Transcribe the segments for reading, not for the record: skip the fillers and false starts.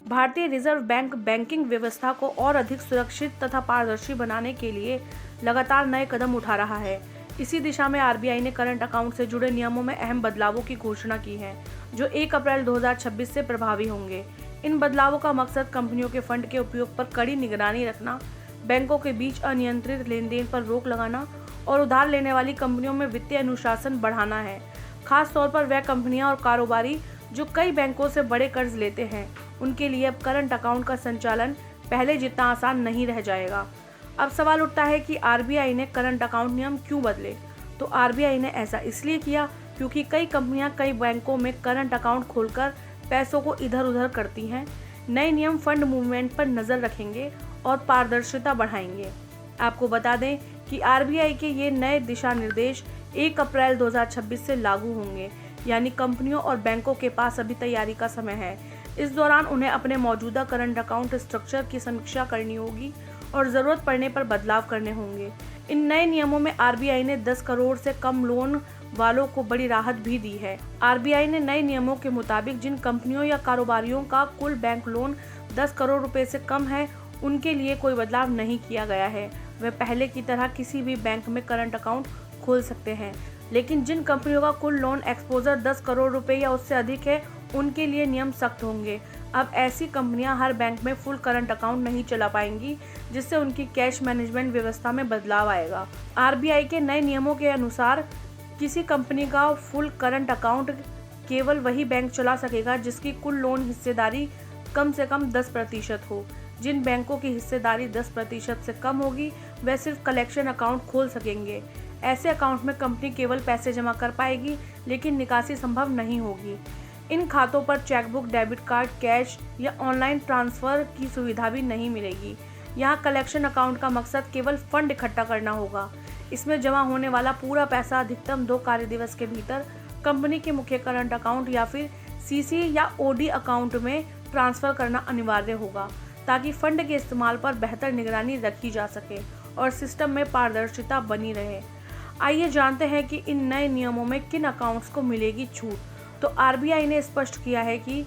भारतीय reserve bank banking व्यवस्था को और अधिक सुरक्षित तथा पारदर्शी बनाने के लिए लगातार नए कदम उठा रहा है। इसी दिशा में आरबीआई ने करंट अकाउंट से जुड़े नियमों में अहम बदलावों की घोषणा की है, जो 1 अप्रैल 2026 से प्रभावी होंगे। इन बदलावों का मकसद कंपनियों के फंड के उपयोग पर कड़ी निगरानी रखना, बैंकों के बीच अनियंत्रित लेन देन पर रोक लगाना और उधार लेने वाली कंपनियों में वित्तीय अनुशासन बढ़ाना है। खास तौर पर वह कंपनियां और कारोबारी जो कई बैंकों से बड़े कर्ज लेते हैं, उनके लिए अब करंट अकाउंट का संचालन पहले जितना आसान नहीं रह जाएगा। अब सवाल उठता है कि आरबीआई ने करंट अकाउंट नियम क्यों बदले? तो आरबीआई ने ऐसा इसलिए किया क्योंकि कई कंपनियां कई बैंकों में करंट अकाउंट खोलकर पैसों को इधर उधर करती हैं। नए नियम फंड मूवमेंट पर नजर रखेंगे और पारदर्शिता बढ़ाएंगे। आपको बता दें कि आरबीआई के ये नए दिशा निर्देश 1 अप्रैल 2026 से लागू होंगे, यानी कंपनियों और बैंकों के पास अभी तैयारी का समय है। इस दौरान उन्हें अपने मौजूदा करंट अकाउंट स्ट्रक्चर की समीक्षा करनी होगी और जरूरत पड़ने पर बदलाव करने होंगे। इन नए नियमों में आरबीआई ने 10 करोड़ से कम लोन वालों को बड़ी राहत भी दी है। आरबीआई ने नए नियमों के मुताबिक जिन कंपनियों या कारोबारियों का कुल बैंक लोन 10 करोड़ रुपए से कम है, उनके लिए कोई बदलाव नहीं किया गया है। वे पहले की तरह किसी भी बैंक में करंट अकाउंट खोल सकते हैं, लेकिन जिन कंपनियों का कुल लोन एक्सपोजर 10 करोड़ रुपए या उससे अधिक है, उनके लिए नियम सख्त होंगे। अब ऐसी कंपनियां हर बैंक में फुल करंट अकाउंट नहीं चला पाएंगी, जिससे उनकी कैश मैनेजमेंट व्यवस्था में बदलाव आएगा। आरबीआई के नए नियमों के अनुसार किसी कंपनी का फुल करंट अकाउंट केवल वही बैंक चला सकेगा जिसकी कुल लोन हिस्सेदारी कम से कम 10% हो। जिन बैंकों की हिस्सेदारी 10% से कम होगी, वे सिर्फ कलेक्शन अकाउंट खोल सकेंगे। ऐसे अकाउंट में कंपनी केवल पैसे जमा कर पाएगी, लेकिन निकासी संभव नहीं होगी। इन खातों पर चेकबुक, डेबिट कार्ड, कैश या ऑनलाइन ट्रांसफर की सुविधा भी नहीं मिलेगी। यहाँ कलेक्शन अकाउंट का मकसद केवल फंड इकट्ठा करना होगा। इसमें जमा होने वाला पूरा पैसा अधिकतम 2 कार्य दिवस के भीतर कंपनी के मुख्य करंट अकाउंट या फिर सीसी या ओडी अकाउंट में ट्रांसफर करना अनिवार्य होगा, ताकि फंड के इस्तेमाल पर बेहतर निगरानी रखी जा सके और सिस्टम में पारदर्शिता बनी रहे। आइए जानते हैं कि इन नए नियमों में किन अकाउंट्स को मिलेगी छूट। तो आरबीआई ने स्पष्ट किया है कि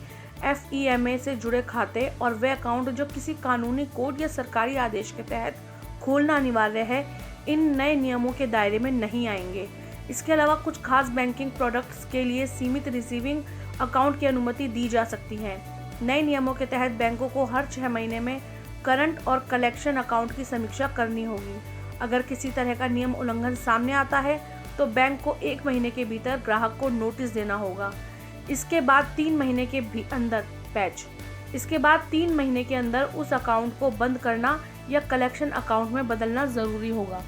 एफईएमए से जुड़े खाते और वे अकाउंट जो किसी कानूनी कोड या सरकारी आदेश के तहत खोलना अनिवार्य है, इन नए नियमों के दायरे में नहीं आएंगे। इसके अलावा कुछ खास बैंकिंग प्रोडक्ट्स के लिए सीमित रिसीविंग अकाउंट की अनुमति दी जा सकती है। नए नियमों के तहत बैंकों को हर 6 महीने में करंट और कलेक्शन अकाउंट की समीक्षा करनी होगी। अगर किसी तरह का नियम उल्लंघन सामने आता है, तो बैंक को 1 महीने के भीतर ग्राहक को नोटिस देना होगा। इसके बाद 3 महीने के अंदर पैच। इसके बाद 3 महीने के अंदर उस अकाउंट को बंद करना या कलेक्शन अकाउंट में बदलना जरूरी होगा।